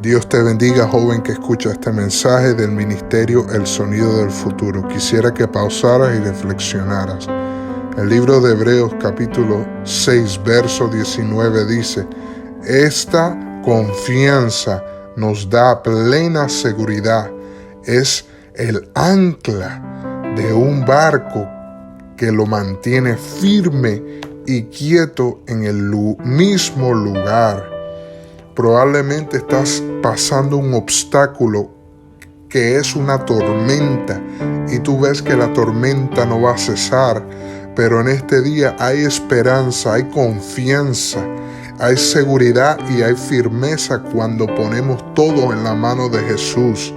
Dios te bendiga, joven que escucha este mensaje del ministerio El Sonido del Futuro. Quisiera que pausaras y reflexionaras. El libro de Hebreos capítulo 6, verso 19 dice: esta confianza nos da plena seguridad. Es el ancla de un barco que lo mantiene firme y quieto en el mismo lugar. Probablemente estás pasando un obstáculo que es una tormenta y tú ves que la tormenta no va a cesar, pero en este día hay esperanza, hay confianza, hay seguridad y hay firmeza cuando ponemos todo en la mano de Jesús.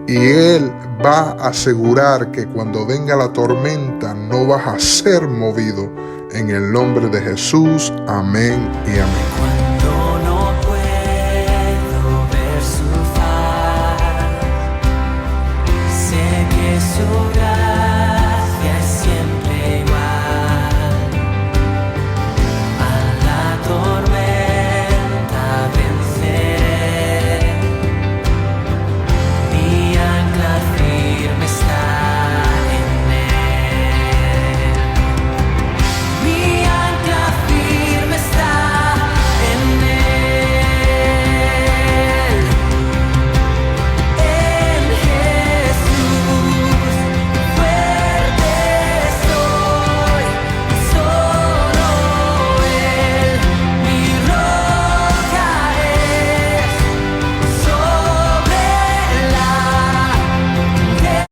Y Él va a asegurar que cuando venga la tormenta no vas a ser movido. En el nombre de Jesús, amén y amén.